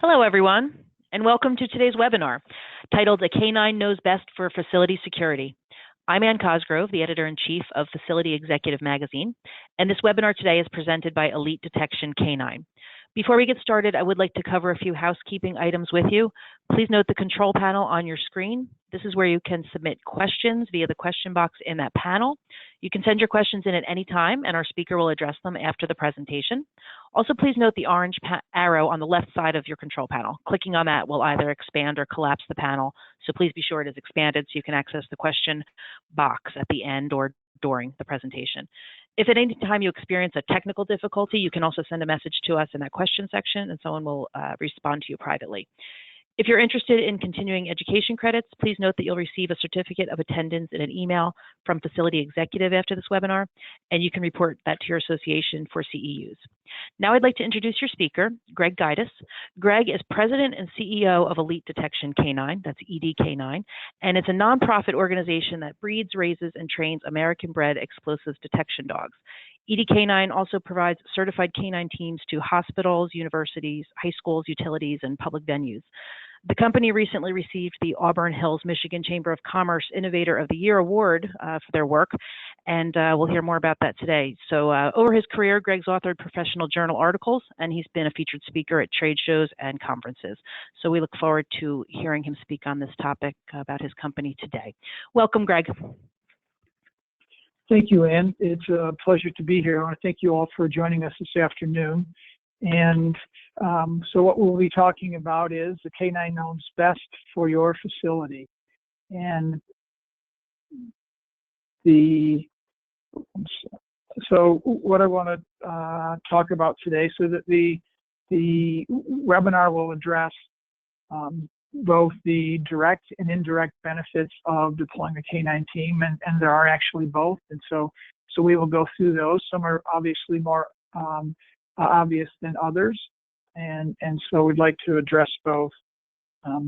Hello, everyone, and welcome to today's webinar titled A Canine Knows Best for Facility Security. I'm Ann Cosgrove, the Editor-in-Chief of Facility Executive Magazine, and this webinar today is presented by Elite Detection Canine. Before we get started, I would like to cover a few housekeeping items with you. Please note the control panel on your screen. This is where you can submit questions via the question box in that panel. You can send your questions in at any time, and our speaker will address them after the presentation. Also, please note the orange arrow on the left side of your control panel. Clicking on that will either expand or collapse the panel, so please be sure it is expanded so you can access the question box at the end or during the presentation. If at any time you experience a technical difficulty, you can also send a message to us in that question section, and someone will respond to you privately. If you're interested in continuing education credits, please note that you'll receive a certificate of attendance in an email from Facility Executive after this webinar, and you can report that to your association for CEUs. Now I'd like to introduce your speaker, Greg Gaitis. Greg is President and CEO of Elite Detection Canine, that's EDK9, and it's a nonprofit organization that breeds, raises, and trains American-bred explosives detection dogs. EDK9 also provides certified canine teams to hospitals, universities, high schools, utilities, and public venues. The company recently received the Auburn Hills, Michigan Chamber of Commerce Innovator of the Year Award for their work, and we'll hear more about that today. So over his career, Greg's authored professional journal articles, and he's been a featured speaker at trade shows and conferences. So we look forward to hearing him speak on this topic about his company today. Welcome, Greg. Thank you, Ann. It's a pleasure to be here. I want to thank you all for joining us this afternoon. And so what we'll be talking about is the canine knows best for your facility. And so what I want to talk about today, so that the webinar will address both the direct and indirect benefits of deploying a canine team, and there are actually both. And so we will go through those. Some are obviously more obvious than others, and so we'd like to address both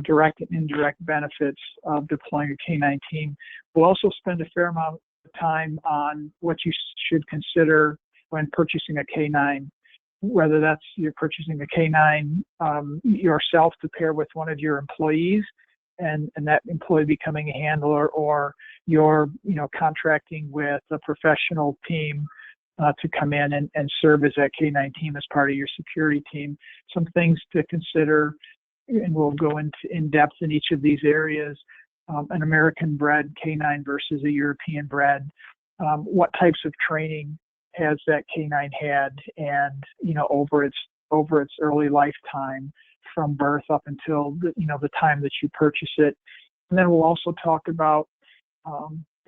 direct and indirect benefits of deploying a canine team. We'll also spend a fair amount of time on what you should consider when purchasing a canine, whether that's you're purchasing a canine yourself to pair with one of your employees, and that employee becoming a handler, or you're contracting with a professional team to come in and serve as that canine team as part of your security team. Some things to consider, and we'll go in depth in each of these areas. An American-bred canine versus a European-bred. What types of training has that canine had, and over its early lifetime, from birth up until the time that you purchase it. And then we'll also talk about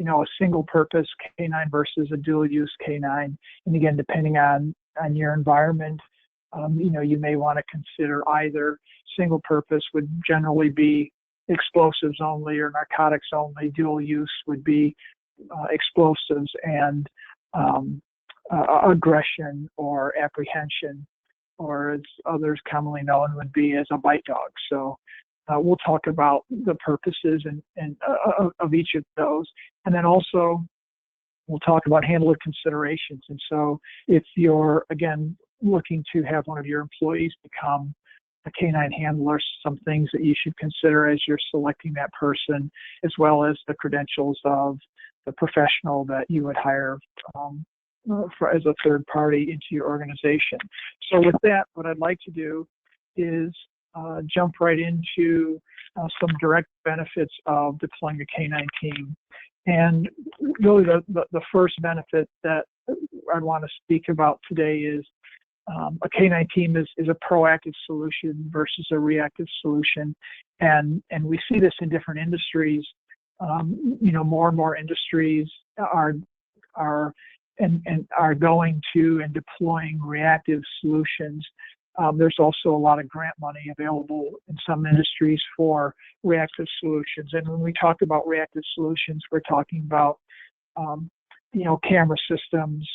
a single-purpose canine versus a dual-use canine. And again, depending on your environment, you may want to consider either. Single-purpose would generally be explosives only or narcotics only. Dual-use would be explosives and aggression or apprehension, or as others commonly known would be as a bite dog. So we'll talk about the purposes and of each of those. And then also we'll talk about handler considerations. And so if you're, again, looking to have one of your employees become a canine handler, some things that you should consider as you're selecting that person, as well as the credentials of the professional that you would hire as a third party into your organization. So with that, what I'd like to do is jump right into some direct benefits of deploying a canine team. And really the first benefit that I want to speak about today is a canine team is a proactive solution versus a reactive solution. And we see this in different industries. More and more industries are going to and deploying reactive solutions. There's also a lot of grant money available in some industries for reactive solutions. And when we talk about reactive solutions, we're talking about, camera systems,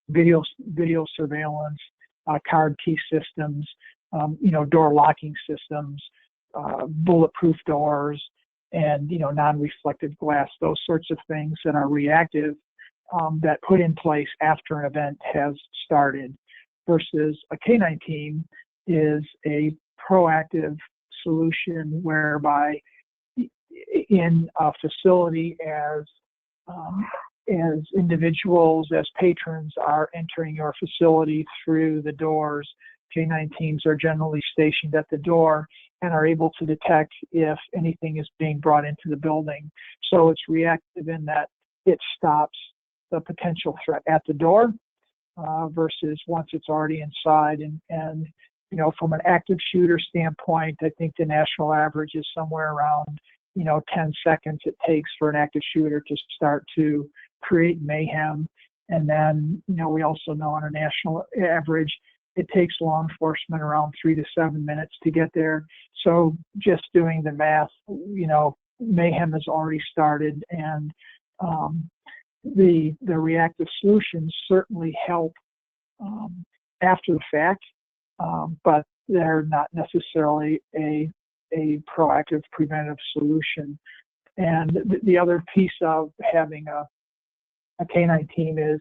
video surveillance, card key systems, door locking systems, bulletproof doors, and, non-reflective glass, those sorts of things that are reactive, that put in place after an event has started, versus a canine team is a proactive solution whereby in a facility as individuals, as patrons are entering your facility through the doors, canine teams are generally stationed at the door and are able to detect if anything is being brought into the building. So it's reactive in that it stops the potential threat at the door versus once it's already inside. And you know, from an active shooter standpoint, I think the national average is somewhere around 10 seconds it takes for an active shooter to start to create mayhem. And then, we also know on a national average, it takes law enforcement around 3 to 7 minutes to get there. So just doing the math, mayhem has already started, and the reactive solutions certainly help after the fact, but they're not necessarily a proactive preventive solution. And the other piece of having a canine team is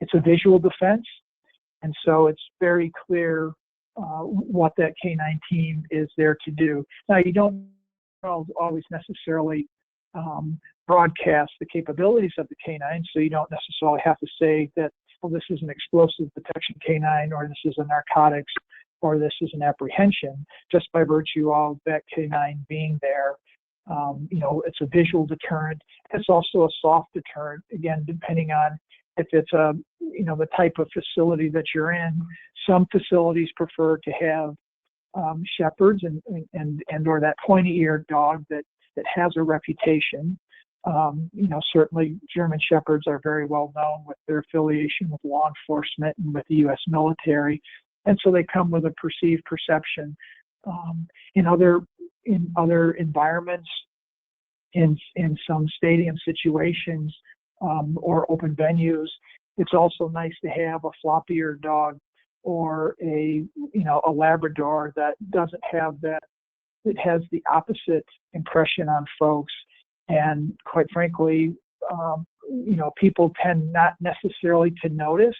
it's a visual defense. And so it's very clear what that canine team is there to do. Now, you don't always necessarily broadcast the capabilities of the canine, so you don't necessarily have to say that, well, this is an explosive detection canine, or this is a narcotics, or this is an apprehension, just by virtue of that canine being there. It's a visual deterrent. It's also a soft deterrent, again, depending on if it's the type of facility that you're in. Some facilities prefer to have shepherds and or that pointy-eared dog that has a reputation. Certainly German shepherds are very well known with their affiliation with law enforcement and with the U.S. military, and so they come with a perceived perception. In other environments, in some stadium situations or open venues, it's also nice to have a floppy-eared dog or a Labrador that doesn't have that. It has the opposite impression on folks, and quite frankly, people tend not necessarily to notice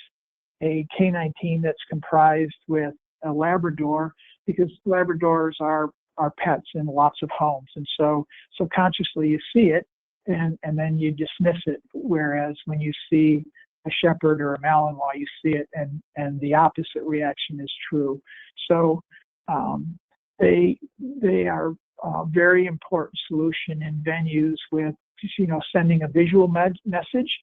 a canine team that's comprised with a Labrador, because Labradors are pets in lots of homes, and so subconsciously you see it and then you dismiss it, whereas when you see a shepherd or a Malinois, you see it and the opposite reaction is true. So they are a very important solution in venues with sending a visual message.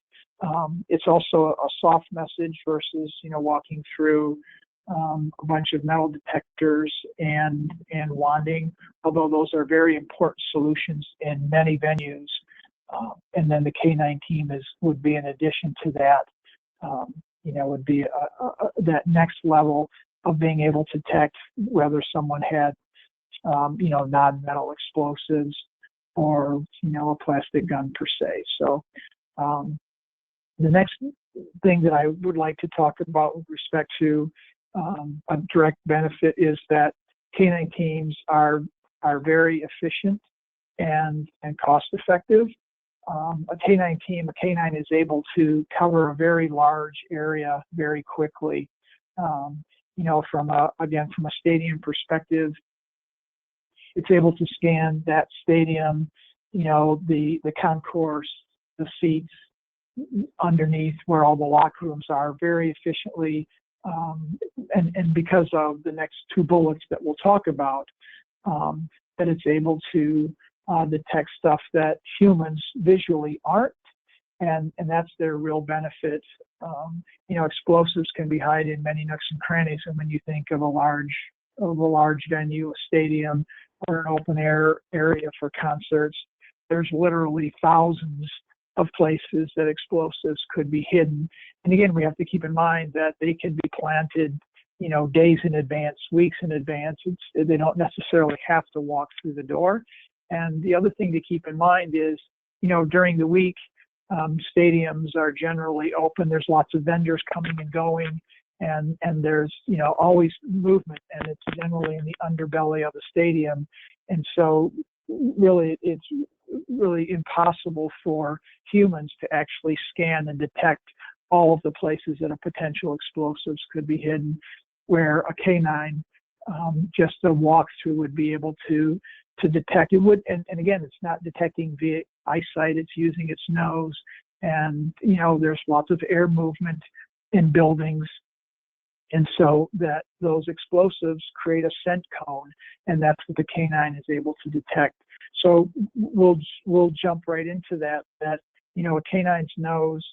It's also a soft message versus walking through a bunch of metal detectors and wanding, although those are very important solutions in many venues. And then the canine team would be in addition to that, would be that next level of being able to detect whether someone had, non-metal explosives or, a plastic gun per se. So the next thing that I would like to talk about with respect to a direct benefit is that canine teams are very efficient and cost effective. A canine is able to cover a very large area very quickly. From a stadium perspective, it's able to scan that stadium, the concourse, the seats underneath where all the locker rooms are very efficiently. And because of the next two bullets that we'll talk about, that it's able to detect stuff that humans visually aren't, and that's their real benefit. Explosives can be hidden in many nooks and crannies, and when you think of a large venue, a stadium, or an open air area for concerts, there's literally thousands of places that explosives could be hidden. And again, we have to keep in mind that they can be planted, days in advance, weeks in advance. They don't necessarily have to walk through the door. And the other thing to keep in mind is, during the week, stadiums are generally open. There's lots of vendors coming and going, and there's, always movement, and it's generally in the underbelly of the stadium. And so really, it's really impossible for humans to actually scan and detect all of the places that a potential explosives could be hidden, where a canine just a walkthrough would be able to detect. It would, and again, it's not detecting via eyesight, it's using its nose. And, there's lots of air movement in buildings. And so that those explosives create a scent cone, and that's what the canine is able to detect. So we'll jump right into that, a canine's nose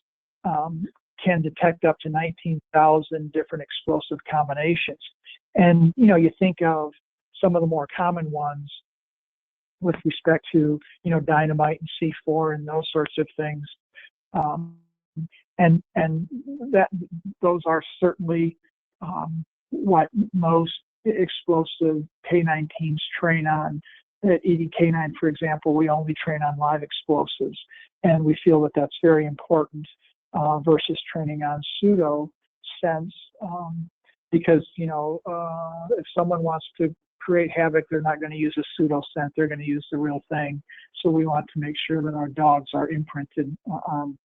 can detect up to 19,000 different explosive combinations. And, you think of some of the more common ones with respect to, dynamite and C4 and those sorts of things. And that those are certainly what most explosive canine teams train on. At ED Canine, for example, we only train on live explosives, and we feel that that's very important versus training on pseudo sense, because if someone wants to create havoc, they're not going to use a pseudo scent; they're going to use the real thing. So we want to make sure that our dogs are imprinted on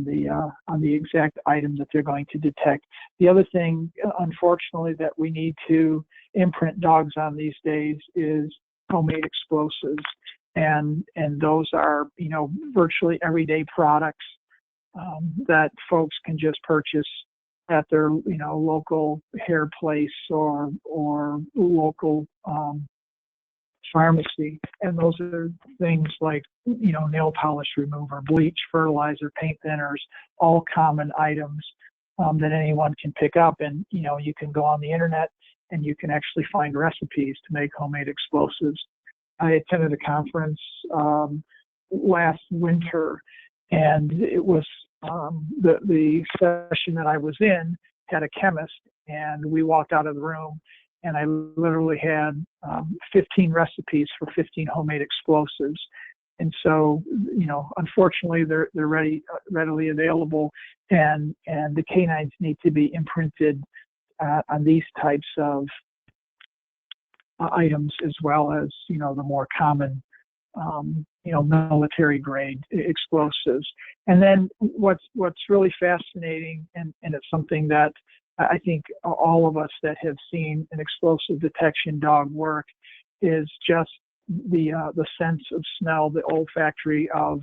the exact item that they're going to detect. The other thing, unfortunately, that we need to imprint dogs on these days is homemade explosives, and those are virtually everyday products that folks can just purchase at their local hair place or local pharmacy. And those are things like nail polish remover, bleach, fertilizer, paint thinners, all common items that anyone can pick up. And you can go on the internet and you can actually find recipes to make homemade explosives. I attended a conference last winter, and it was the session that I was in had a chemist, and we walked out of the room, and I literally had 15 recipes for 15 homemade explosives. And so, unfortunately, they're readily available, and the canines need to be imprinted on these types of items, as well as the more common military grade explosives. And then what's really fascinating, and it's something that I think all of us that have seen an explosive detection dog work, is just the sense of smell, the olfactory of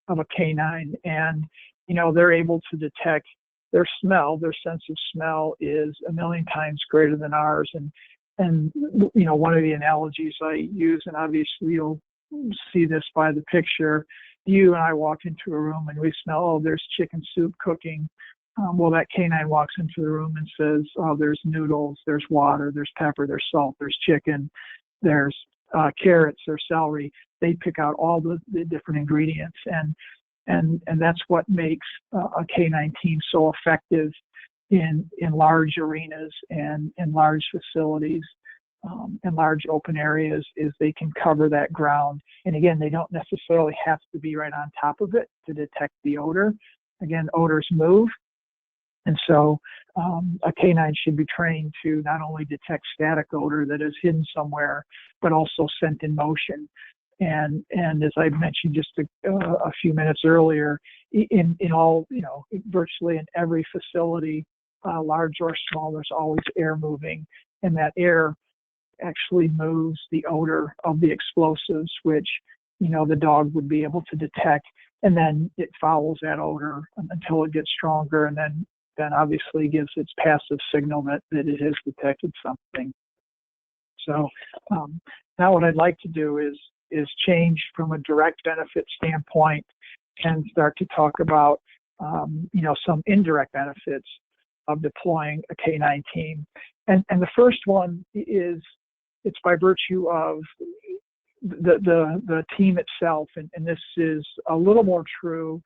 a canine. And they're able to detect their smell. Their sense of smell is 1,000,000 times greater than ours. And one of the analogies I use, and obviously you'll see this by the picture, you and I walk into a room and we smell, oh, there's chicken soup cooking. Well, that canine walks into the room and says, oh, there's noodles, there's water, there's pepper, there's salt, there's chicken, there's carrots, there's celery. They pick out all the different ingredients, and that's what makes a canine team so effective in large arenas and in large facilities. In large open areas, is they can cover that ground. And again, they don't necessarily have to be right on top of it to detect the odor. Again, odors move. And so a canine should be trained to not only detect static odor that is hidden somewhere, but also scent in motion. And as I mentioned just a few minutes earlier, in all, virtually in every facility, large or small, there's always air moving, and that air actually moves the odor of the explosives, which the dog would be able to detect, and then it follows that odor until it gets stronger, and then obviously gives its passive signal that it has detected something. So now what I'd like to do is change from a direct benefit standpoint and start to talk about some indirect benefits of deploying a canine team. And the first one is, it's by virtue of the team itself, and this is a little more true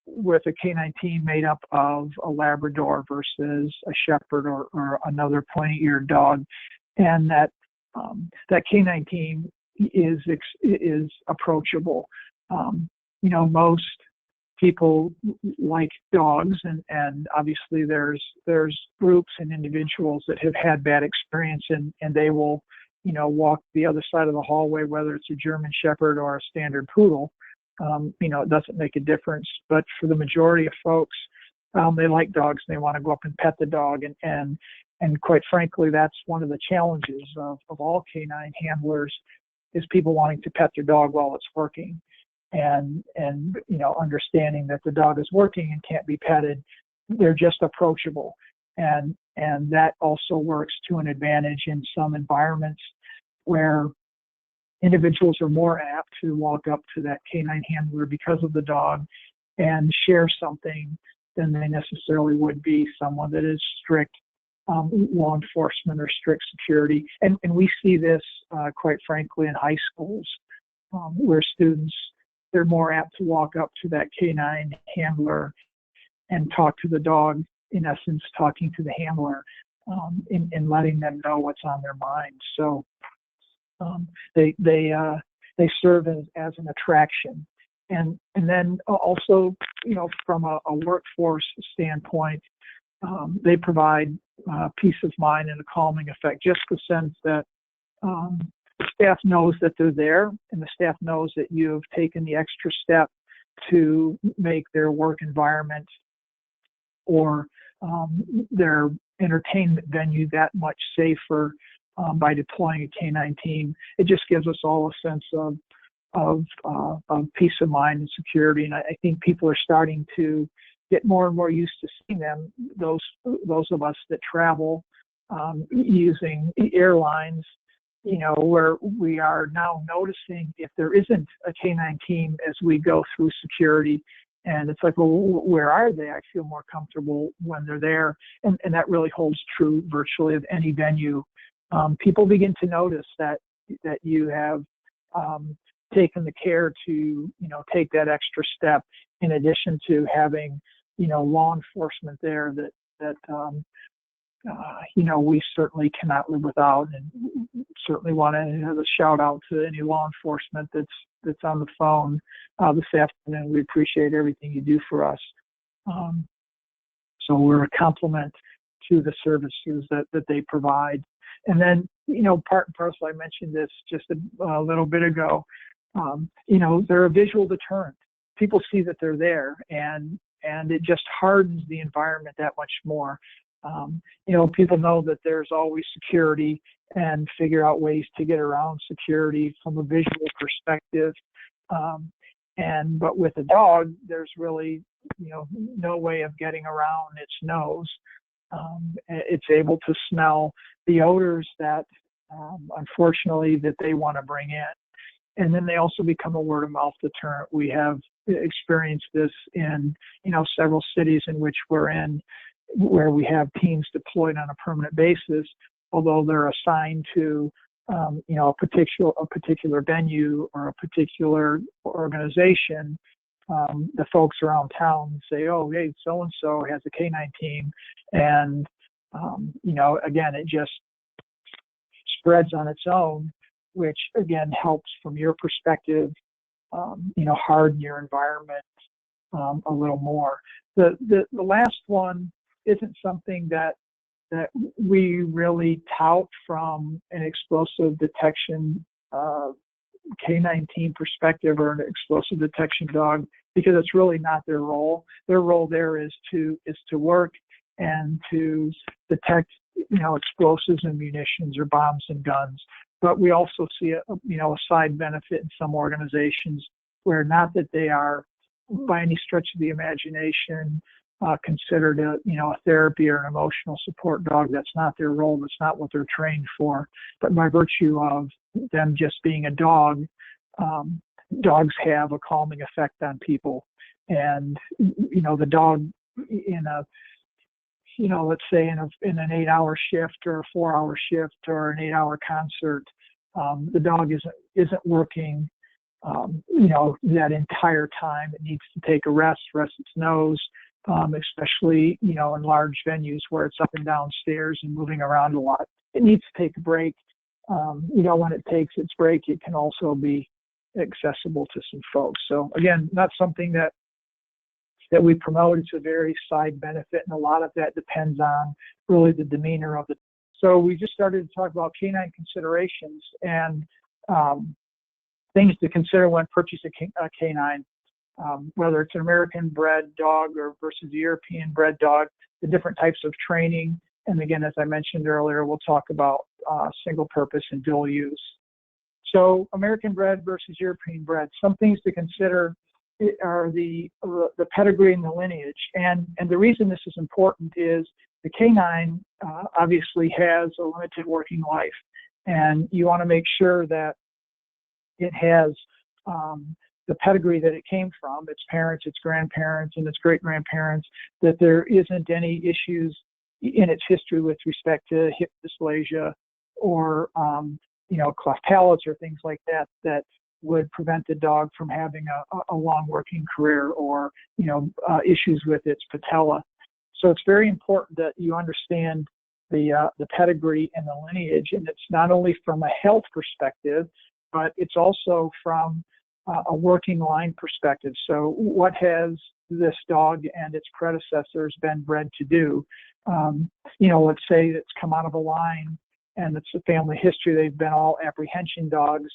with a canine team made up of a Labrador versus a Shepherd or another pointy-eared dog, and that canine team is approachable. Most people like dogs, and obviously there's groups and individuals that have had bad experience, and they will walk the other side of the hallway, whether it's a German Shepherd or a standard poodle. It doesn't make a difference. But for the majority of folks, they like dogs and they want to go up and pet the dog. And And quite frankly, that's one of the challenges of all canine handlers, is people wanting to pet their dog while it's working, and understanding that the dog is working and can't be petted. They're just approachable, and that also works to an advantage in some environments where individuals are more apt to walk up to that canine handler because of the dog and share something than they necessarily would be someone that is strict law enforcement or strict security. And we see this, quite frankly, in high schools, where students, they're more apt to walk up to that canine handler and talk to the dog, in essence, talking to the handler, and letting them know what's on their mind. So they serve as an attraction. And then also, from a workforce standpoint, they provide peace of mind and a calming effect. Just the sense that the staff knows that they're there, and the staff knows that you've taken the extra step to make their work environment or their entertainment venue that much safer by deploying a canine team. It just gives us all a sense of peace of mind and security. And I think people are starting to get more and more used to seeing them. Those of us that travel using airlines, where we are now noticing if there isn't a canine team as we go through security. And it's like, well, where are they? I feel more comfortable when they're there. And that really holds true virtually of any venue. People begin to notice that you have taken the care to, take that extra step, in addition to having, law enforcement there that we certainly cannot live without. And certainly want to have a shout out to any law enforcement that's on the phone this afternoon. We appreciate everything you do for us. So we're a compliment to the services that they provide. And then, part and parcel, I mentioned this just a little bit ago, they're a visual deterrent. People see that they're there, and it just hardens the environment that much more. People know that there's always security and figure out ways to get around security from a visual perspective. But with a dog, there's really, no way of getting around its nose. It's able to smell the odors that, unfortunately, that they want to bring in. And then they also become a word of mouth deterrent. We have experienced this in, several cities in which we're in, where we have teams deployed on a permanent basis, although they're assigned to, a particular venue or a particular organization. The folks around town say, oh, hey, so-and-so has a canine team. And, again, it just spreads on its own, which, again, helps from your perspective, harden your environment a little more. The last one isn't something that we really tout from an explosive detection canine team perspective or an explosive detection dog, because it's really not their role. Their role there is to work and to detect, explosives and munitions or bombs and guns. But we also see a side benefit in some organizations where, not that they are by any stretch of the imagination considered a therapy or an emotional support dog. That's not their role. That's not what they're trained for. But by virtue of them just being a dog, dogs have a calming effect on people. And, the dog let's say in an 8-hour shift or a 4-hour shift or an 8-hour concert, the dog isn't working, that entire time. It needs to take a rest its nose, especially, in large venues where it's up and down stairs and moving around a lot. It needs to take a break. When it takes its break, it can also be accessible to some folks. So again, not something that we promote. It's a very side benefit, and a lot of that depends on really the demeanor of the. So we just started to talk about canine considerations and things to consider when purchasing a canine, whether it's an American bred dog or versus a European bred dog, the different types of training And again, as I mentioned earlier, we'll talk about single purpose and dual use. So American bred versus European bred. Some things to consider are the pedigree and the lineage. And the reason this is important is the canine obviously has a limited working life. And you want to make sure that it has the pedigree that it came from, its parents, its grandparents, and its great-grandparents, that there isn't any issues in its history with respect to hip dysplasia or, cleft palates or things like that, that would prevent the dog from having a long working career or, issues with its patella. So it's very important that you understand the pedigree and the lineage, and it's not only from a health perspective, but it's also from a working line perspective. So what has this dog and its predecessors been bred to do? Let's say it's come out of a line and it's a family history. They've been all apprehension dogs,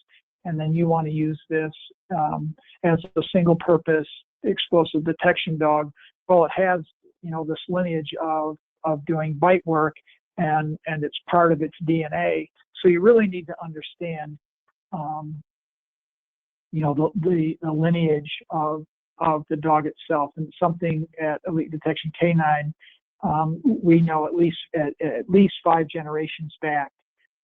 and then you want to use this as a single purpose explosive detection dog. Well, it has, this lineage of doing bite work, and it's part of its DNA. So you really need to understand, the lineage of the dog itself. And something at Elite Detection Canine, we know at least 5 generations back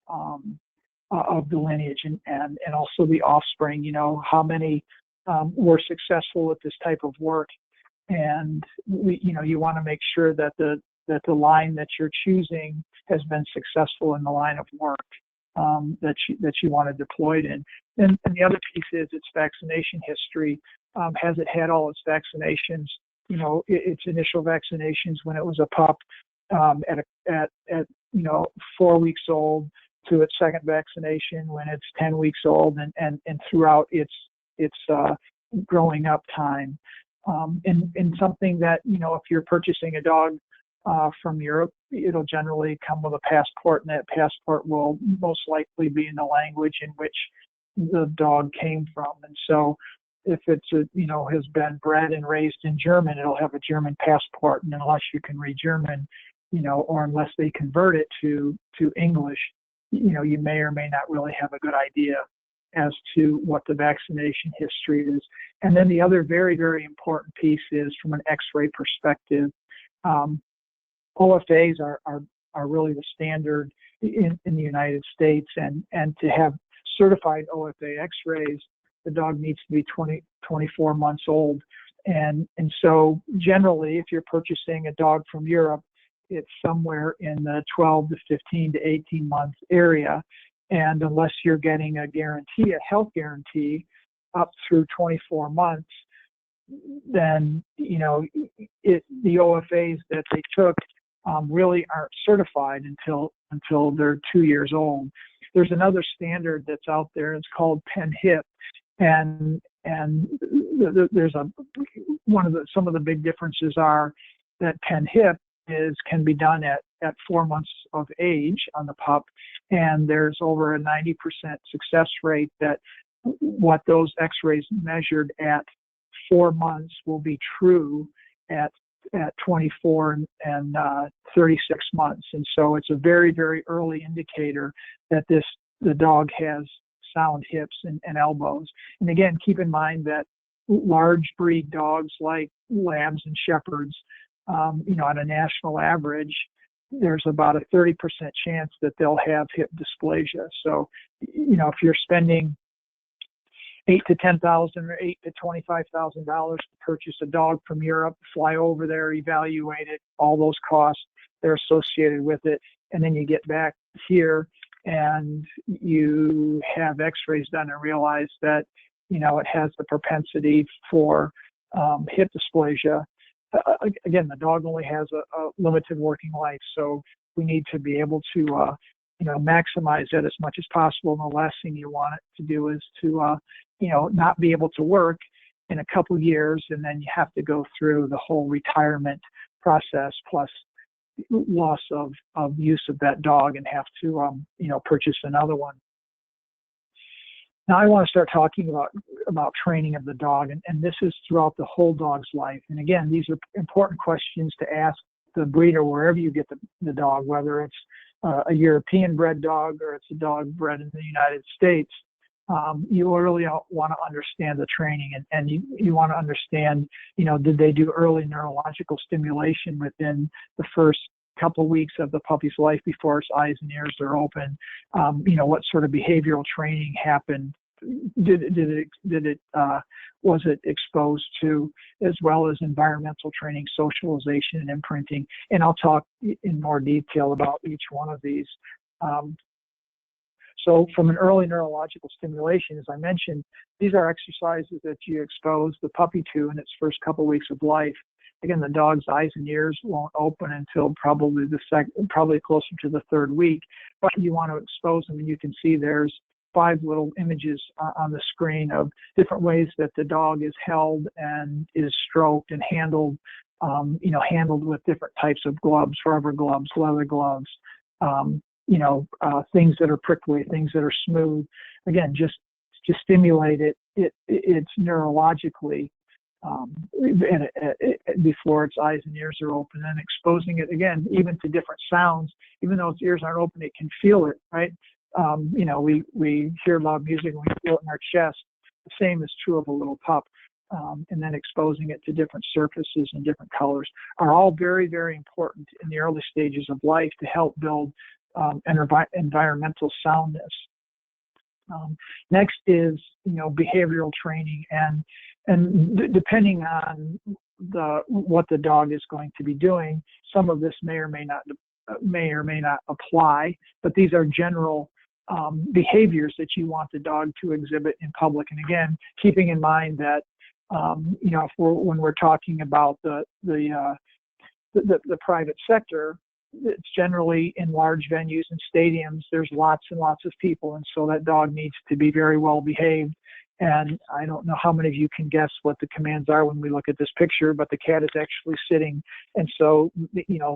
of the lineage and also the offspring. How many were successful with this type of work, and you want to make sure that the line that you're choosing has been successful in the line of work that you want to deploy it in. And the other piece is its vaccination history. Has it had all its vaccinations? Its initial vaccinations when it was a pup, at 4 weeks old, to its second vaccination when it's 10 weeks old, and throughout its growing up time. And something that, if you're purchasing a dog from Europe, it'll generally come with a passport, and that passport will most likely be in the language in which the dog came from. And so if it's has been bred and raised in German, it'll have a German passport, and unless you can read German, or unless they convert it to English, you may or may not really have a good idea as to what the vaccination history is. And then the other very, very important piece is from an X-ray perspective. OFAs are really the standard in the United States, and to have certified OFA X-rays, the dog needs to be 24 months old. And so generally, if you're purchasing a dog from Europe, it's somewhere in the 12 to 15 to 18 month area. And unless you're getting a guarantee, a health guarantee up through 24 months, then, the OFAs that they took really aren't certified until they're 2 years old. There's another standard that's out there. It's called PEN-HIP, and there's some of the big differences are that PEN-HIP can be done at 4 months of age on the pup, and there's over a 90% success rate that what those X-rays measured at 4 months will be true at 24 and 36 months. And so it's a very, very early indicator that the dog has sound hips and elbows. And again, keep in mind that large breed dogs like Labs and Shepherds, on a national average, there's about a 30% chance that they'll have hip dysplasia. So, if you're spending $8,000 to $10,000 or $8,000 to $25,000 to purchase a dog from Europe, fly over there, evaluate it, all those costs that are associated with it, and then you get back here and you have X-rays done and realize that it has the propensity for hip dysplasia. Again, the dog only has a limited working life, so we need to be able to maximize that as much as possible. And the last thing you want it to do is to not be able to work in a couple years, and then you have to go through the whole retirement process plus loss of use of that dog and have to purchase another one. Now I want to start talking about training of the dog, and this is throughout the whole dog's life. And again, these are important questions to ask the breeder, wherever you get the dog, whether it's a European bred dog or it's a dog bred in the United States, you really want to understand the training, and you want to understand, did they do early neurological stimulation within the first couple of weeks of the puppy's life before its eyes and ears are open? What sort of behavioral training happened? Was it exposed to, as well as environmental training, socialization, and imprinting? And I'll talk in more detail about each one of these. So from an early neurological stimulation, as I mentioned, these are exercises that you expose the puppy to in its first couple of weeks of life. Again, the dog's eyes and ears won't open until probably closer to the third week, but you want to expose them, and you can see there's 5 little images on the screen of different ways that the dog is held and is stroked and handled, handled with different types of gloves, rubber gloves, leather gloves, things that are prickly, things that are smooth. Again, just to stimulate it's neurologically before its eyes and ears are open, and exposing it again, even to different sounds. Even though its ears aren't open, it can feel it, right? We hear loud music and we feel it in our chest. The same is true of a little pup. And then exposing it to different surfaces and different colors are all very, very important in the early stages of life to help build environmental soundness. Next is, behavioral training, and depending on what the dog is going to be doing, some of this may or may not apply, but these are general behaviors that you want the dog to exhibit in public. And again, keeping in mind that when we're talking about the private sector, it's generally in large venues and stadiums. There's lots and lots of people, and so that dog needs to be very well behaved. And I don't know how many of you can guess what the commands are when we look at this picture, but the cat is actually sitting, and so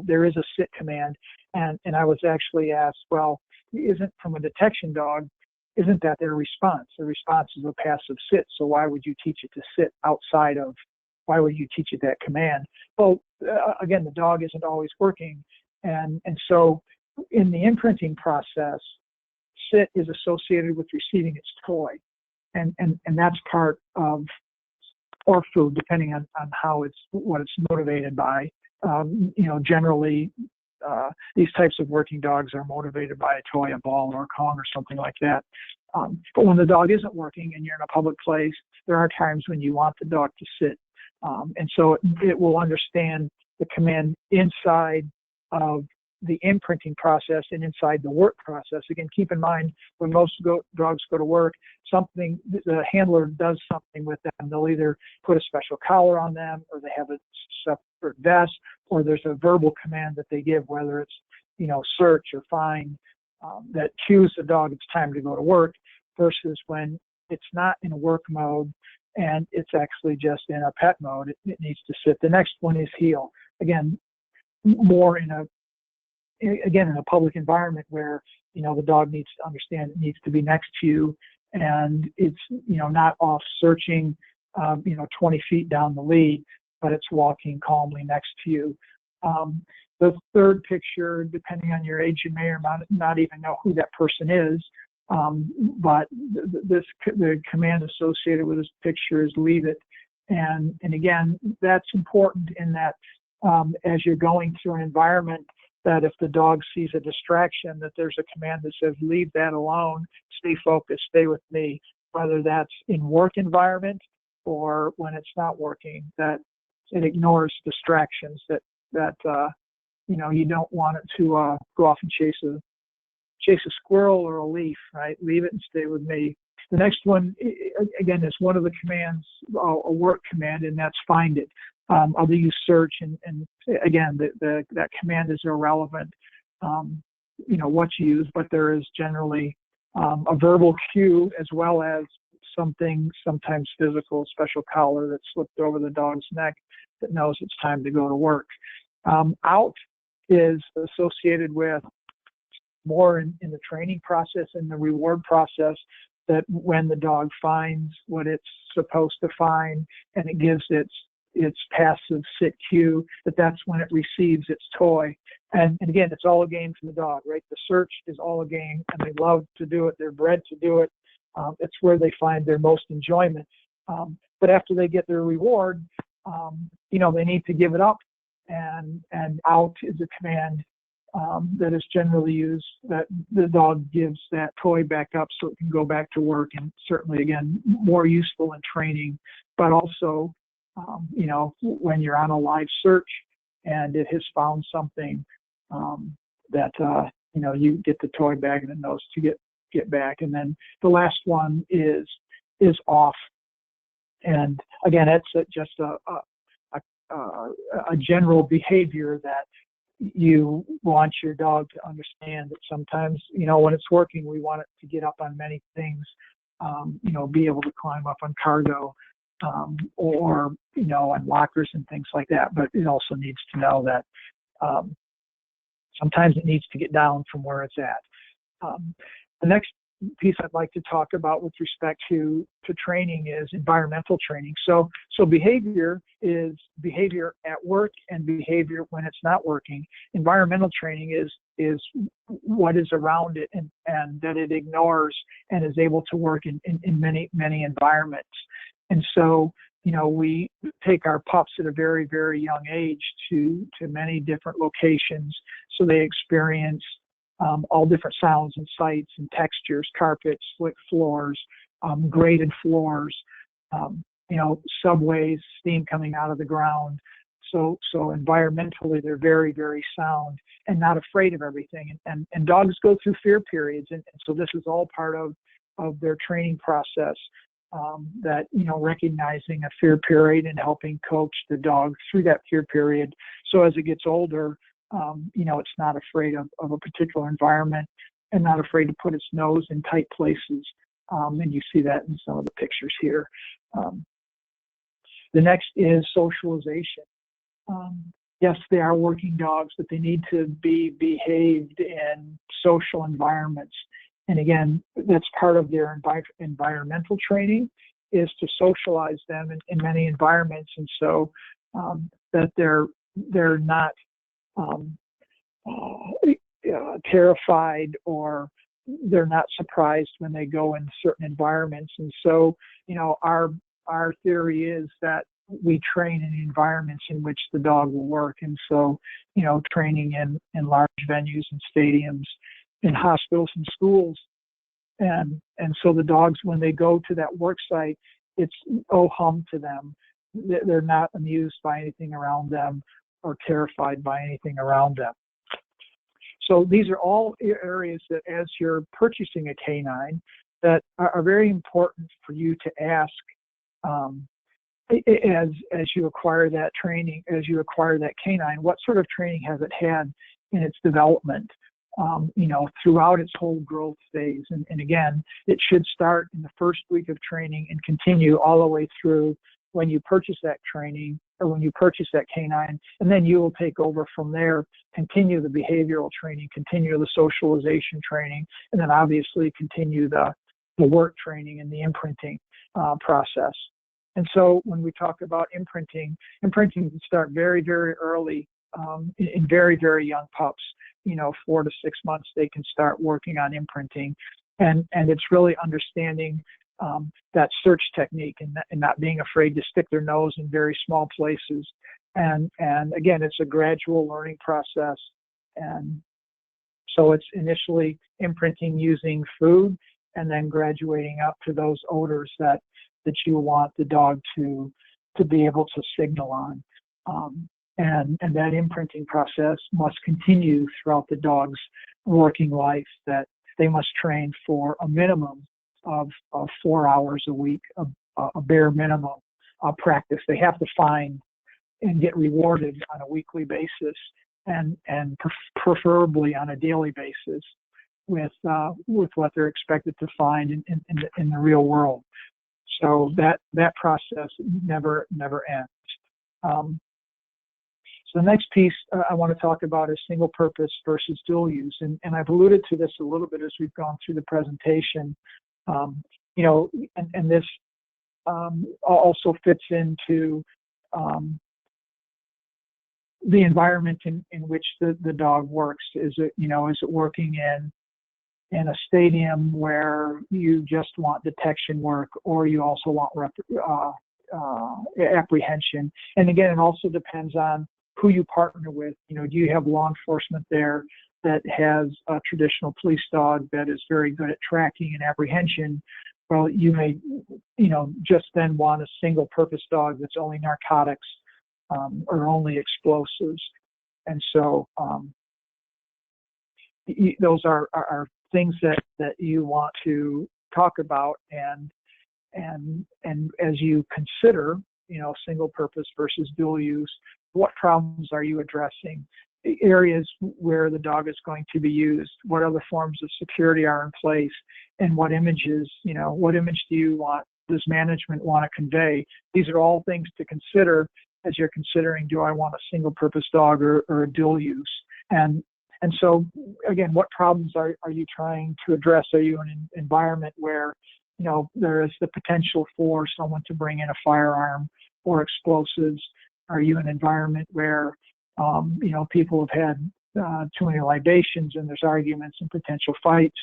there is a sit command. And I was actually asked, well, isn't from a detection dog, isn't that their response? The response is a passive sit, so why would you teach it to sit outside of? Why would you teach it that command? Well, again, the dog isn't always working. And so in the imprinting process, sit is associated with receiving its toy. And that's part of, or food, depending on what it's motivated by. Generally, these types of working dogs are motivated by a toy, a ball, or a Kong, or something like that. But when the dog isn't working and you're in a public place, there are times when you want the dog to sit. And so it will understand the command inside of the imprinting process and inside the work process. Again, keep in mind, when most dogs go to work, the handler does something with them. They'll either put a special collar on them, or they have a separate vest, or there's a verbal command that they give, whether it's, search or find, that cues the dog it's time to go to work, versus when it's not in a work mode and it's actually just in a pet mode, it needs to sit. The next one is heel. Again, more in a public environment where, the dog needs to understand it needs to be next to you, and it's, not off searching, 20 feet down the lead, but it's walking calmly next to you. The third picture, depending on your age, you may or not even know who that person is, but the command associated with this picture is leave it. And again, that's important in that as you're going through an environment, that if the dog sees a distraction, that there's a command that says, leave that alone, stay focused, stay with me, whether that's in work environment or when it's not working, that it ignores distractions, that you don't want it to go off and chase a squirrel or a leaf, right? Leave it and stay with me. The next one, again, is one of the commands, a work command, and that's find it. Other use search, and again, that command is irrelevant, what you use, but there is generally a verbal cue as well as something, sometimes physical, special collar that's slipped over the dog's neck that knows it's time to go to work. Out is associated with more in the training process and the reward process, that when the dog finds what it's supposed to find and it gives its its passive sit cue, that's when it receives its toy. And again, it's all a game for the dog, right? The search is all a game, and they love to do it. They're bred to do it. It's where they find their most enjoyment. But after they get their reward, they need to give it up, and out is a command that is generally used, that the dog gives that toy back up so it can go back to work, and certainly, again, more useful in training, but also, when you're on a live search and it has found something that, you get the toy back and it knows to get back. And then the last one is off. And again, it's just a general behavior that you want your dog to understand that sometimes, when it's working, we want it to get up on many things, be able to climb up on cargo, or, on lockers and things like that. But it also needs to know that sometimes it needs to get down from where it's at. The next piece I'd like to talk about with respect to training is environmental training. So behavior is behavior at work and behavior when it's not working. Environmental training is what is around it and that it ignores and is able to work in many, many environments. And so, we take our pups at a very, very young age to many different locations, so they experience all different sounds and sights and textures, carpets, slick floors, graded floors, subways, steam coming out of the ground. So environmentally, they're very, very sound and not afraid of everything. And dogs go through fear periods, and so this is all part of their training process. That, recognizing a fear period and helping coach the dog through that fear period. So as it gets older, it's not afraid of a particular environment and not afraid to put its nose in tight places. And you see that in some of the pictures here. The next is socialization. Yes, they are working dogs, but they need to be behaved in social environments. And again, that's part of their environmental training, is to socialize them in many environments. And so that they're not terrified, or they're not surprised when they go in certain environments. And so, our theory is that we train in environments in which the dog will work. And so, training in large venues and stadiums, in hospitals and schools. And so the dogs, when they go to that work site, it's oh hum to them. They're not amused by anything around them or terrified by anything around them. So these are all areas that, as you're purchasing a canine, that are very important for you to ask as you acquire that training, as you acquire that canine. What sort of training has it had in its development, throughout its whole growth phase? And again, it should start in the first week of training and continue all the way through when you purchase that training, or when you purchase that canine, and then you will take over from there, continue the behavioral training, continue the socialization training, and then obviously continue the work training and the imprinting process. And so when we talk about imprinting can start very, very early, in very, very young pups. 4 to 6 months, they can start working on imprinting, and it's really understanding that search technique and not being afraid to stick their nose in very small places. And again, it's a gradual learning process. And so it's initially imprinting using food, and then graduating up to those odors that you want the dog to be able to signal on. And that imprinting process must continue throughout the dog's working life, that they must train for a minimum of 4 hours a week, a bare minimum practice. They have to find and get rewarded on a weekly basis, and preferably on a daily basis with what they're expected to find in the real world. So that process never ends. So the next piece I want to talk about is single purpose versus dual use. And I've alluded to this a little bit as we've gone through the presentation. And this also fits into the environment in which the dog works. Is it working in a stadium where you just want detection work, or you also want apprehension? And again, it also depends on who you partner with. Do you have law enforcement there that has a traditional police dog that is very good at tracking and apprehension? Well, you may, just then want a single purpose dog that's only narcotics or only explosives. And so those are things that you want to talk about, and as you consider, single purpose versus dual use, what problems are you addressing? The areas where the dog is going to be used, what other forms of security are in place, and what images, what image does management want to convey? These are all things to consider as you're considering, do I want a single purpose dog or a dual use? And so, again, what problems are you trying to address? Are you in an environment where, there is the potential for someone to bring in a firearm or explosives? Are you in an environment where, people have had too many libations and there's arguments and potential fights?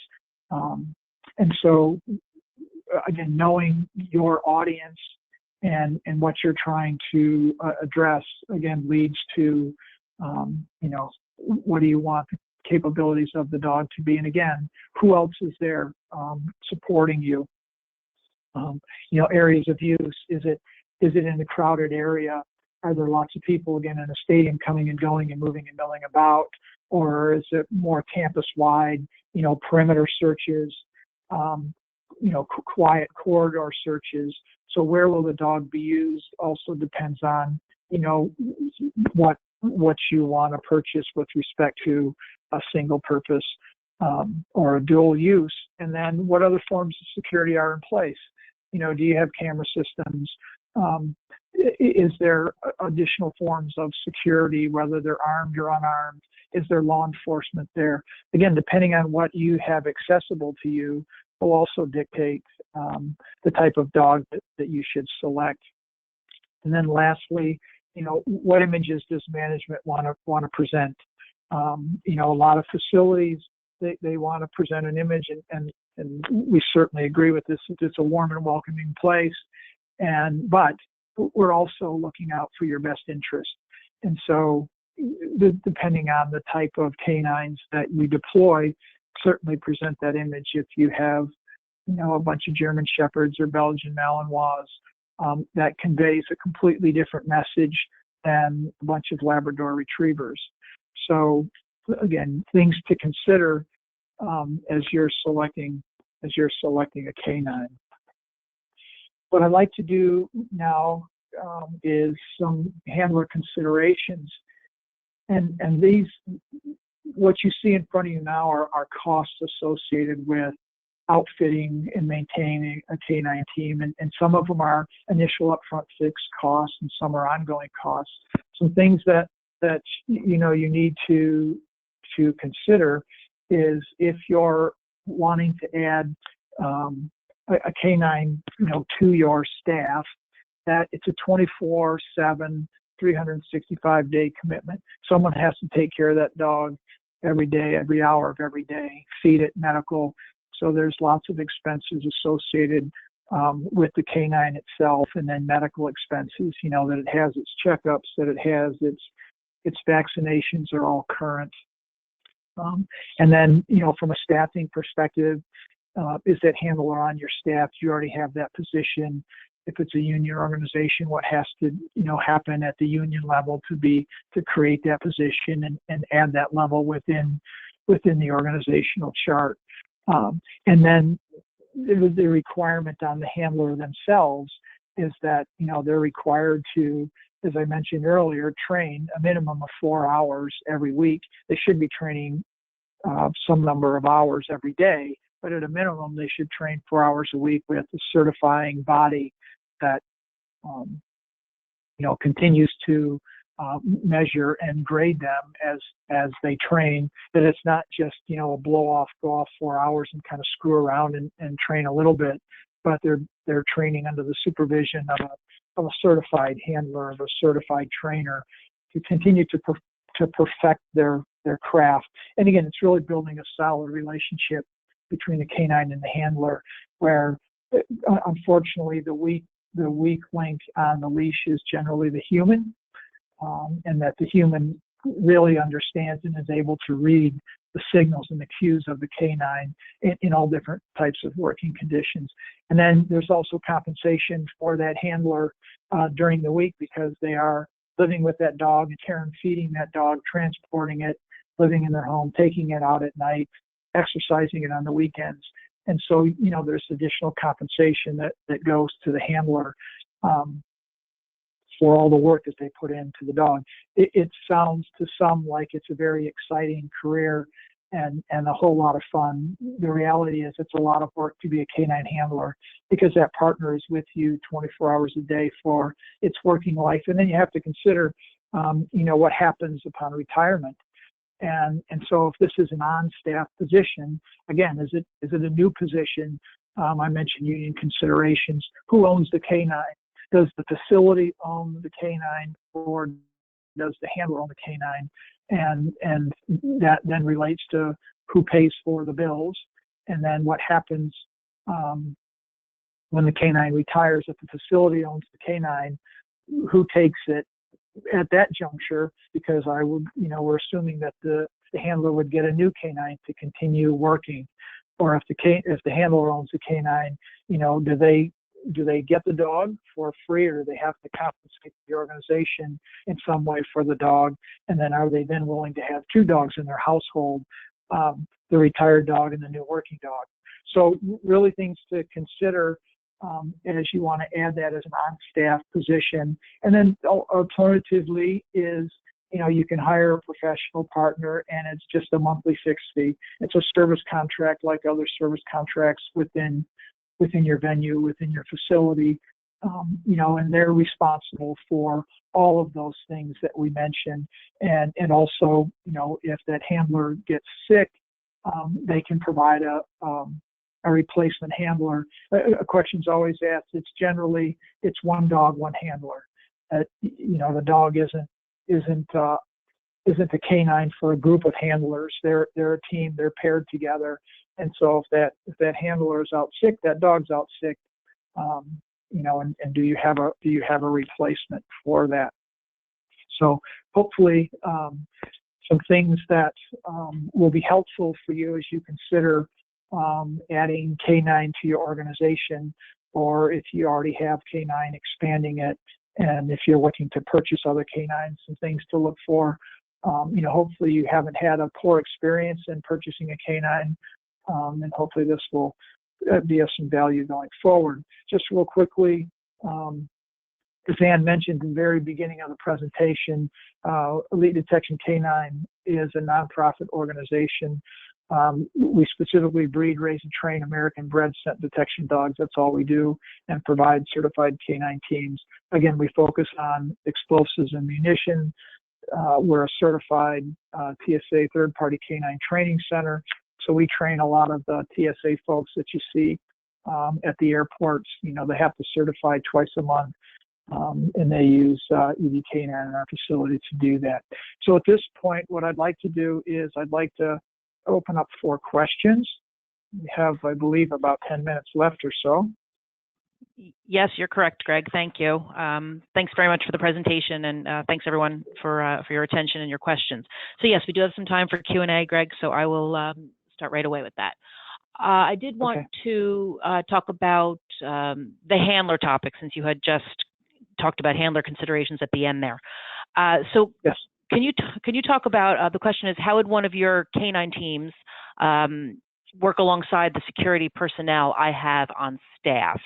And so, again, knowing your audience and what you're trying to address, again, leads to, what do you want the capabilities of the dog to be? And again, who else is there supporting you? Areas of use. Is it in a crowded area? Are there lots of people, again, in a stadium coming and going and moving and milling about? Or is it more campus-wide, perimeter searches, quiet corridor searches? So where will the dog be used also depends on, what you want to purchase with respect to a single purpose or a dual use. And then what other forms of security are in place? Do you have camera systems? Is there additional forms of security, whether they're armed or unarmed? Is there law enforcement there? Again, depending on what you have accessible to you will also dictate the type of dog that you should select. And then lastly, what images does management want to present? A lot of facilities, they want to present an image, and we certainly agree with this. It's a warm and welcoming place, but we're also looking out for your best interest. And so, depending on the type of canines that you deploy, certainly present that image. If you have, a bunch of German Shepherds or Belgian Malinois, that conveys a completely different message than a bunch of Labrador Retrievers. So, again, things to consider as you're selecting a canine. What I'd like to do now is some handler considerations, and these, what you see in front of you now are costs associated with outfitting and maintaining a canine team, and some of them are initial upfront fixed costs, and some are ongoing costs. Some things that you need to consider is if you're wanting to add a canine, to your staff, that it's a 24/7, 365-day commitment. Someone has to take care of that dog every day, every hour of every day, feed it, medical. So there's lots of expenses associated with the canine itself, and then medical expenses, that it has its checkups, that it has its vaccinations are all current. And then, from a staffing perspective, is that handler on your staff? Do you already have that position? If it's a union organization, what has to, happen at the union level to create that position and add that level within the organizational chart? And then the requirement on the handler themselves is that, they're required to, as I mentioned earlier, train a minimum of 4 hours every week. They should be training some number of hours every day, but at a minimum, they should train 4 hours a week with a certifying body that, continues to measure and grade them as they train, that it's not just, a go off 4 hours and kind of screw around and train a little bit, but they're training under the supervision a certified handler, of a certified trainer, to continue to perfect their craft. And again, it's really building a solid relationship between the canine and the handler, where unfortunately the weak link on the leash is generally the human, and that the human really understands and is able to read the signals and the cues of the canine in all different types of working conditions. And then there's also compensation for that handler during the week, because they are living with that dog and care and feeding that dog, transporting it, living in their home, taking it out at night, exercising it on the weekends. And so, you know, there's additional compensation that goes to the handler for all the work that they put into the dog. It sounds to some like it's a very exciting career and a whole lot of fun. The reality is it's a lot of work to be a canine handler, because that partner is with you 24 hours a day for its working life. And then you have to consider, you know, what happens upon retirement. And so if this is an on-staff position, again, is it a new position? I mentioned union considerations. Who owns the canine? Does the facility own the canine, or does the handler own the canine? And that then relates to who pays for the bills. And then what happens when the canine retires? If the facility owns the canine, who takes it at that juncture? Because we're assuming that the handler would get a new canine to continue working. Or if the handler owns the canine, you know, do they get the dog for free, or do they have to compensate the organization in some way for the dog? And then are they then willing to have two dogs in their household, the retired dog and the new working dog? So really things to consider as you want to add that as an on-staff position. And then alternatively is, you know, you can hire a professional partner, and it's just a monthly fixed fee. It's a service contract like other service contracts within your venue, within your facility, you know, and they're responsible for all of those things that we mentioned. And also, you know, if that handler gets sick, they can provide a replacement handler. A question's always asked. It's one dog, one handler. You know, the dog isn't a canine for a group of handlers. They're a team. They're paired together. And so if that handler is out sick, that dog's out sick, you know, and do you have a replacement for that? So hopefully some things that will be helpful for you as you consider adding canine to your organization, or if you already have canine, expanding it, and if you're looking to purchase other canines, some things to look for. You know, hopefully you haven't had a poor experience in purchasing a canine, and hopefully this will be of some value going forward. Just real quickly, as Ann mentioned in the very beginning of the presentation, Elite Detection Canine is a nonprofit organization. We specifically breed, raise, and train American bred scent detection dogs. That's all we do, and provide certified canine teams. Again, we focus on explosives and munition. We're a certified TSA third-party canine training center. So we train a lot of the TSA folks that you see at the airports. You know, they have to certify twice a month, and they use ED Canine in our facility to do that. So at this point, what I'd like to do is I'd like to open up for questions. We have, I believe, about 10 minutes left or so. Yes, you're correct, Greg. Thank you. Thanks very much for the presentation, and thanks everyone for your attention and your questions. So yes, we do have some time for Q&A, Greg, so I will start right away with that. I did want to talk about the handler topic, since you had just talked about handler considerations at the end there. So yes. Can you talk about, the question is, how would one of your canine teams work alongside the security personnel I have on staff?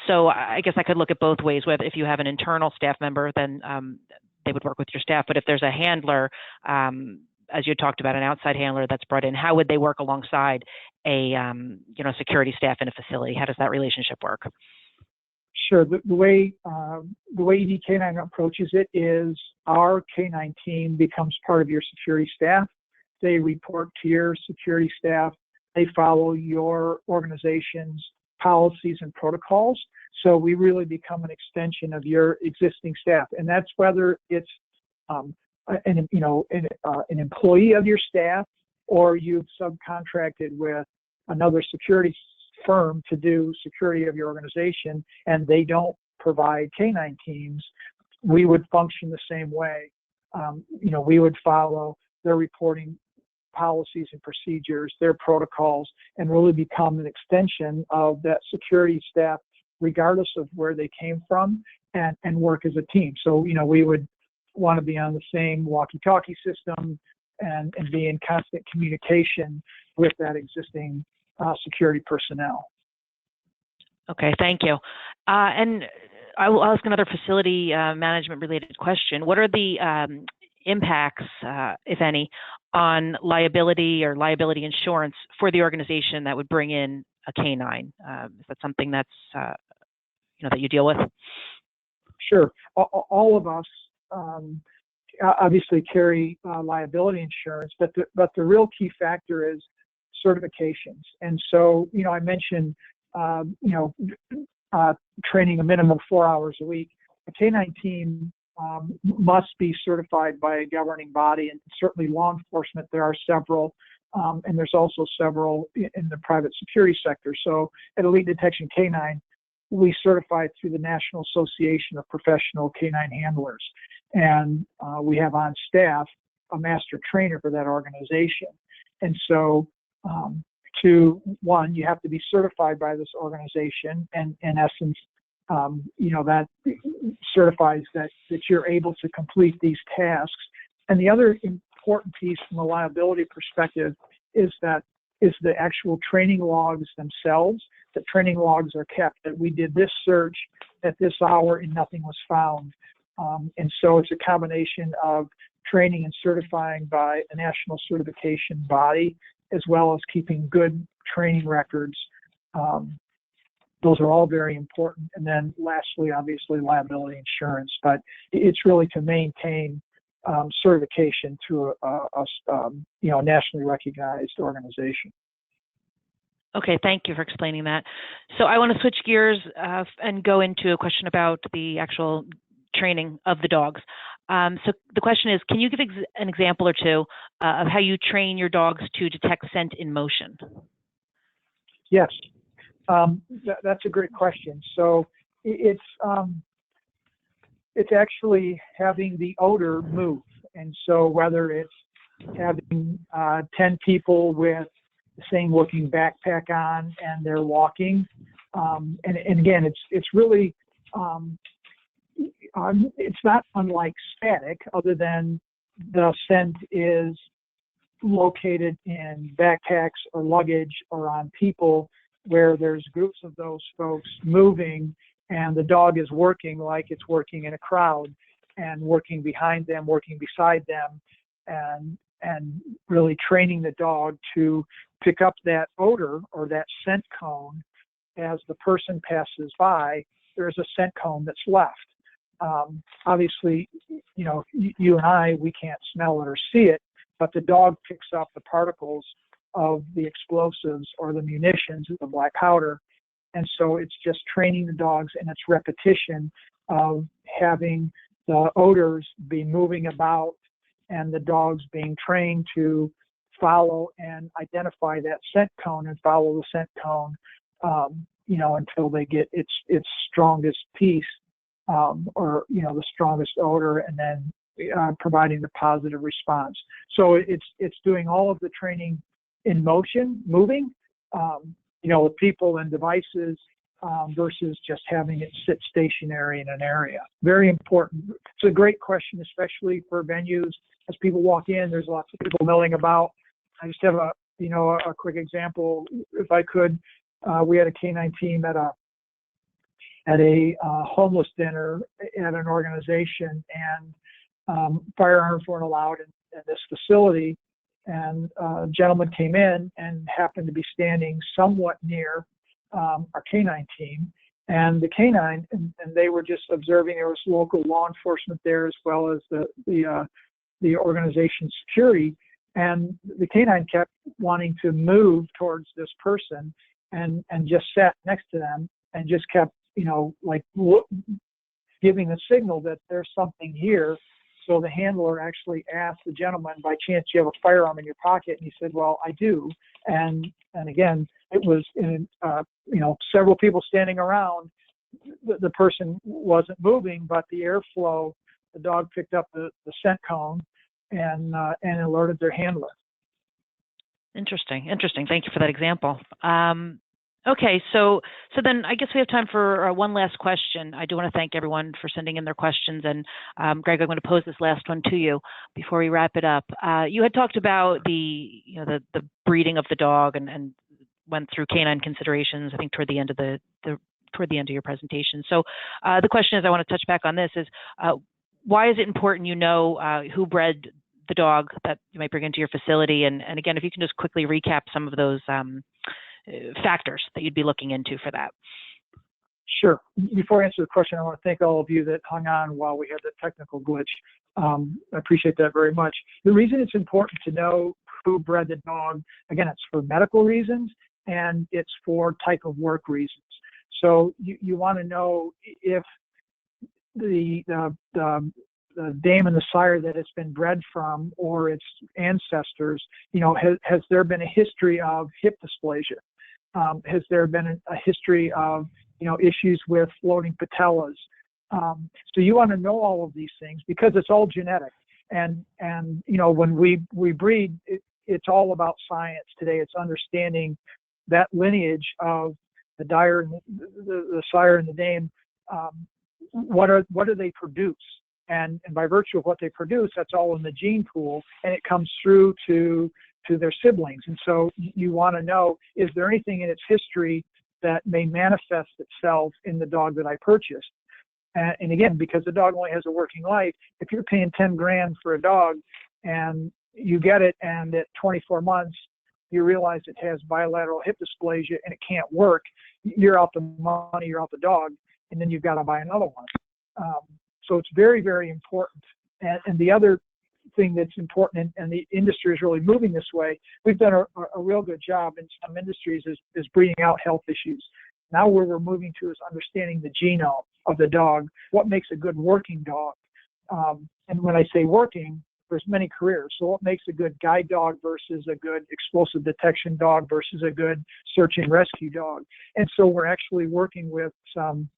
So I guess I could look at both ways. Whether if you have an internal staff member, then they would work with your staff. But if there's a handler, as you talked about, an outside handler that's brought in, how would they work alongside a security staff in a facility? How does that relationship work? Sure. The way ED Canine approaches it is our canine team becomes part of your security staff. They report to your security staff. They follow your organization's policies and protocols. So we really become an extension of your existing staff, and that's whether it's an employee of your staff, or you've subcontracted with another security firm to do security of your organization, and they don't provide canine teams. We would function the same way. We would follow their reporting policies and procedures, their protocols, and really become an extension of that security staff, regardless of where they came from, and work as a team. So, we would want to be on the same walkie-talkie system and be in constant communication with that existing security personnel. Okay, thank you. And I will ask another facility management related question. What are the impacts, if any, on liability or liability insurance for the organization that would bring in a canine? Is that something that's that you deal with? Sure. All of us obviously carry liability insurance, but the real key factor is certifications. And so, I mentioned training a minimum of 4 hours a week. A canine team must be certified by a governing body, and certainly law enforcement, there are several, and there's also several in the private security sector. So at Elite Detection Canine, we certify through the National Association of Professional Canine Handlers, and we have on staff a master trainer for that organization. And so you have to be certified by this organization, and in essence, that certifies that you're able to complete these tasks. And the other important piece from a liability perspective is the actual training logs themselves. The training logs are kept, that we did this search at this hour and nothing was found. And so it's a combination of training and certifying by a national certification body, as well as keeping good training records. Those are all very important. And then lastly, obviously, liability insurance, but it's really to maintain certification through a nationally recognized organization. Okay, thank you for explaining that. So I want to switch gears and go into a question about the actual training of the dogs. So the question is, can you give an example or two of how you train your dogs to detect scent in motion? Yes, that's a great question. So it's actually having the odor move. And so whether it's having 10 people with the same looking backpack on and they're walking, and again, it's really, it's not unlike static, other than the scent is located in backpacks or luggage or on people, where there's groups of those folks moving, and the dog is working like it's working in a crowd, and working behind them, working beside them, and really training the dog to pick up that odor or that scent cone. As the person passes by, there's a scent cone that's left. Obviously, you and I, we can't smell it or see it, but the dog picks up the particles of the explosives or the munitions, the black powder. And so it's just training the dogs, and it's repetition of having the odors be moving about, and the dogs being trained to follow and identify that scent cone and follow the scent cone, until they get its strongest piece, or the strongest odor, and then providing the positive response. So it's doing all of the training in motion, moving, with people and devices, versus just having it sit stationary in an area. Very important. It's a great question, especially for venues. As people walk in, there's lots of people milling about. I just have a quick example, if I could. We had a canine team at a homeless dinner at an organization, and firearms weren't allowed in this facility. And a gentleman came in and happened to be standing somewhat near our canine team, and the canine, and they were just observing. There was local law enforcement there, as well as the organization's security, and the canine kept wanting to move towards this person, and just sat next to them and just kept, giving a signal that there's something here. So the handler actually asked the gentleman, by chance, you have a firearm in your pocket? And he said, well, I do. And again, it was several people standing around. The person wasn't moving, but the airflow, the dog picked up the scent cone and alerted their handler. Interesting. Thank you for that example. Okay, so then I guess we have time for one last question. I do want to thank everyone for sending in their questions, and Greg, I'm going to pose this last one to you before we wrap it up. You had talked about the breeding of the dog and went through Canine Considerations, I think, toward the end of your presentation. So the question is, I want to touch back on this, is why is it important who bred the dog that you might bring into your facility? And again, if you can just quickly recap some of those factors that you'd be looking into for that. Sure. Before I answer the question, I want to thank all of you that hung on while we had the technical glitch. I appreciate that very much. The reason it's important to know who bred the dog, again, it's for medical reasons and it's for type of work reasons. So you want to know if the dame and the sire that it's been bred from, or its ancestors, has there been a history of hip dysplasia? Has there been a history of, issues with floating patellas? So you want to know all of these things because it's all genetic. And when we breed, it's all about science today. It's understanding that lineage of the the sire and the dame. What do they produce? And by virtue of what they produce, that's all in the gene pool, and it comes through to their siblings. And so you want to know, is there anything in its history that may manifest itself in the dog that I purchased? And again, because the dog only has a working life, if you're paying 10 grand for a dog and you get it, and at 24 months, you realize it has bilateral hip dysplasia and it can't work, you're out the money, you're out the dog, and then you've got to buy another one. So it's very, very important. And the other thing that's important, and the industry is really moving this way, we've done a real good job in some industries is breeding out health issues. Now where we're moving to is understanding the genome of the dog, what makes a good working dog. And when I say working, there's many careers. So what makes a good guide dog versus a good explosive detection dog versus a good search and rescue dog. And so we're actually working with some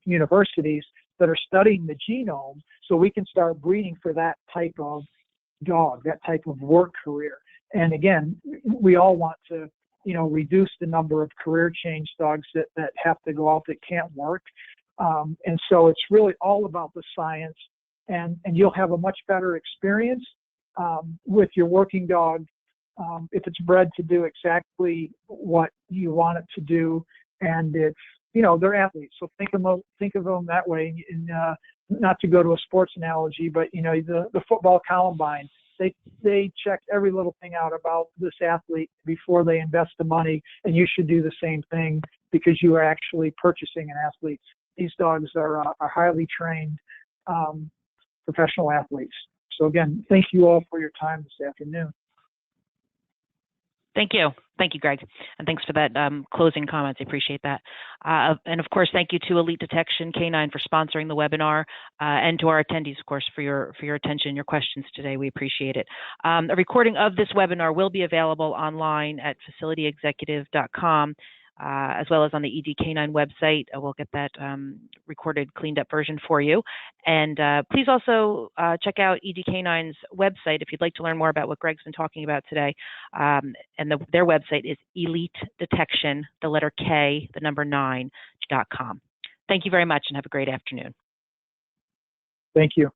universities that are studying the genome so we can start breeding for that type of dog, that type of work career. And again, we all want to, reduce the number of career change dogs that have to go out that can't work. And so it's really all about the science, and you'll have a much better experience with your working dog if it's bred to do exactly what you want it to do, and it's, they're athletes. So think of them that way. And, not to go to a sports analogy, but the football Columbine, they check every little thing out about this athlete before they invest the money, and you should do the same thing because you are actually purchasing an athlete. These dogs are highly trained professional athletes. So again, thank you all for your time this afternoon. Thank you, Greg, and thanks for that closing comments. I appreciate that. And of course, thank you to Elite Detection Canine for sponsoring the webinar, and to our attendees, of course, for your attention and your questions today. We appreciate it. A recording of this webinar will be available online at facilityexecutive.com. As well as on the ED Canine website. We'll get that recorded, cleaned up version for you. And please also check out ED Canine's website if you'd like to learn more about what Greg's been talking about today. And their website is Elite Detection, the letter K, the number 9.com. Thank you very much and have a great afternoon. Thank you.